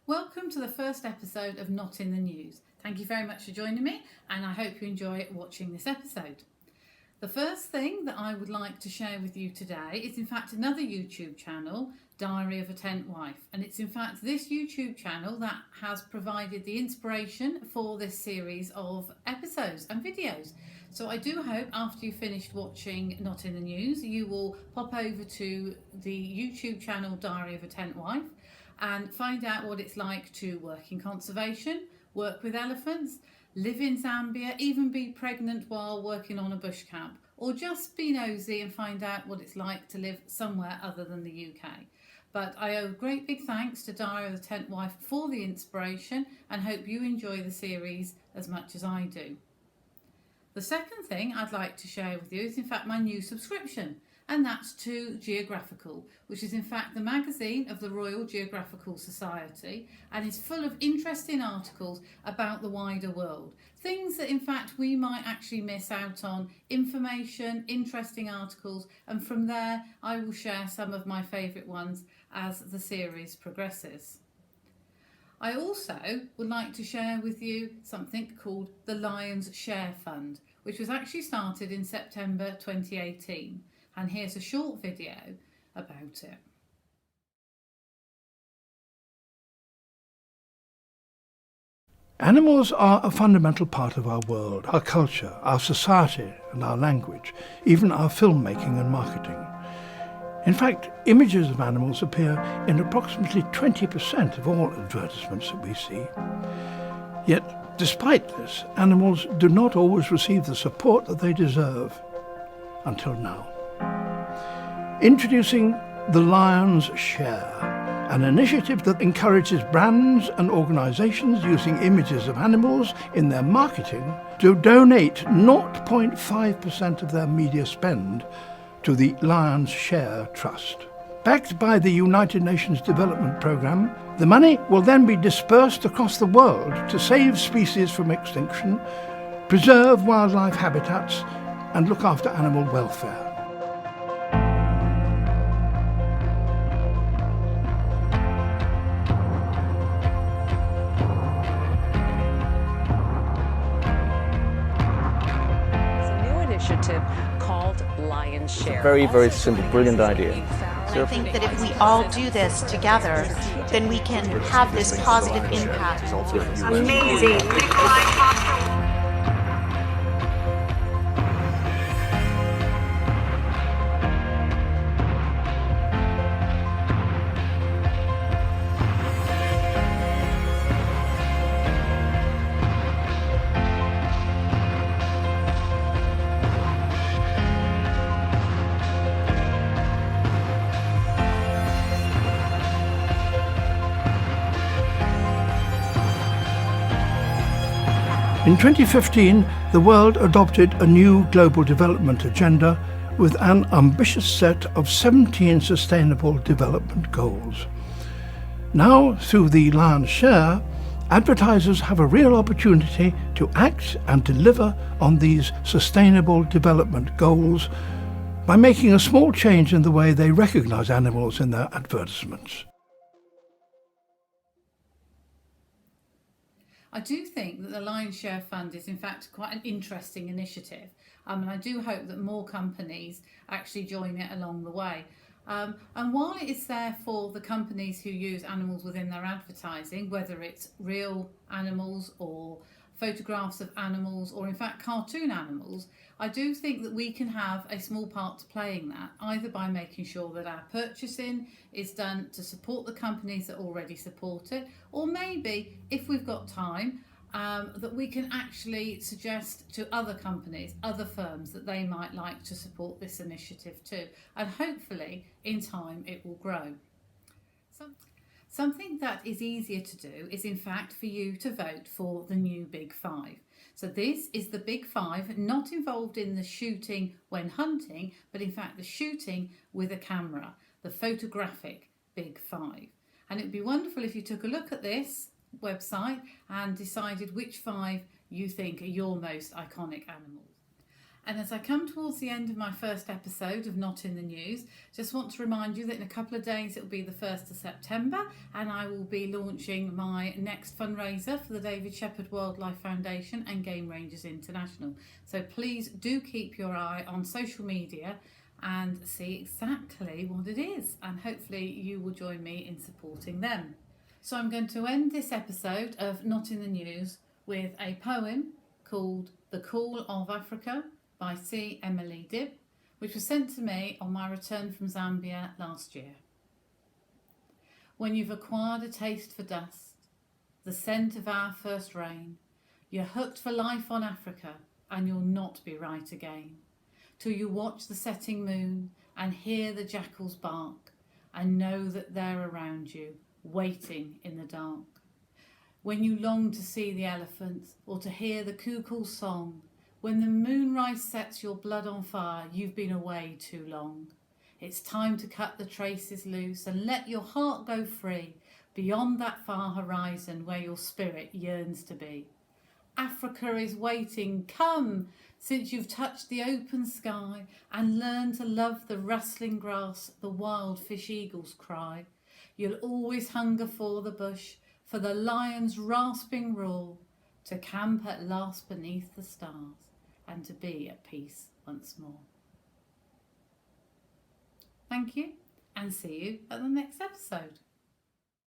Welcome to the first episode of Not in the News. Thank you very much for joining me, and I hope you enjoy watching this episode. The first thing that I would like to share with you today is in fact another YouTube channel, Diary of a Tent Wife, and it's in fact this YouTube channel that has provided the inspiration for this series of episodes and videos. So I do hope after you've finished watching Not in the News, you will pop over to the YouTube channel Diary of a Tent Wife and find out what it's like to work in conservation, work with elephants, live in Zambia, even be pregnant while working on a bush camp, or just be nosy and find out what it's like to live somewhere other than the UK. But I owe a great big thanks to Diary of the Tent Wife for the inspiration and hope you enjoy the series as much as I do. The second thing I'd like to share with you is in fact my new subscription, and that's to Geographical, which is in fact the magazine of the Royal Geographical Society and is full of interesting articles about the wider world. Things that in fact we might actually miss out on, information, interesting articles, and from there I will share some of my favourite ones as the series progresses. I also would like to share with you something called the Lions Share Fund, which was actually started in September 2018. And here's a short video about it. Animals are a fundamental part of our world, our culture, our society and our language, even our filmmaking and marketing. In fact, images of animals appear in approximately 20% of all advertisements that we see. Yet, despite this, animals do not always receive the support that they deserve, until now. Introducing the Lions Share, an initiative that encourages brands and organisations using images of animals in their marketing to donate 0.5% of their media spend to the Lions Share Trust. Backed by the United Nations Development Programme, the money will then be dispersed across the world to save species from extinction, preserve wildlife habitats, and look after animal welfare. Called Lions Share. It's a very simple, brilliant idea. And I think that if we all do this together, then we can have this positive impact. Amazing. In 2015, the world adopted a new global development agenda with an ambitious set of 17 sustainable development goals. Now, through the Lions Share, advertisers have a real opportunity to act and deliver on these sustainable development goals by making a small change in the way they recognise animals in their advertisements. I do think that the Lions Share Fund is in fact quite an interesting initiative, and I do hope that more companies actually join it along the way. And while it is there for the companies who use animals within their advertising, whether it's real animals or photographs of animals or in fact cartoon animals, I do think that we can have a small part to play in that, either by making sure that our purchasing is done to support the companies that already support it, or maybe if we've got time, that we can actually suggest to other companies, other firms, that they might like to support this initiative too. And hopefully in time it will grow. Something that is easier to do is in fact for you to vote for the new Big Five. So this is the Big Five, not involved in the shooting when hunting, but in fact the shooting with a camera, the photographic Big Five. And it would be wonderful if you took a look at this website and decided which 5 you think are your most iconic animals. And as I come towards the end of my first episode of Not in the News, just want to remind you that in a couple of days it will be the 1st of September and I will be launching my next fundraiser for the David Shepherd Wildlife Foundation and Game Rangers International. So please do keep your eye on social media and see exactly what it is, and hopefully you will join me in supporting them. So I'm going to end this episode of Not in the News with a poem called The Call of Africa by C. Emily Dibb, which was sent to me on my return from Zambia last year. When you've acquired a taste for dust, the scent of our first rain, you're hooked for life on Africa and you'll not be right again, till you watch the setting moon and hear the jackals bark and know that they're around you, waiting in the dark. When you long to see the elephants or to hear the cuckoo's song, when the moonrise sets your blood on fire, you've been away too long. It's time to cut the traces loose and let your heart go free beyond that far horizon where your spirit yearns to be. Africa is waiting, come, since you've touched the open sky and learned to love the rustling grass, the wild fish eagles cry. You'll always hunger for the bush, for the lion's rasping roar, to camp at last beneath the stars and to be at peace once more. Thank you and see you at the next episode.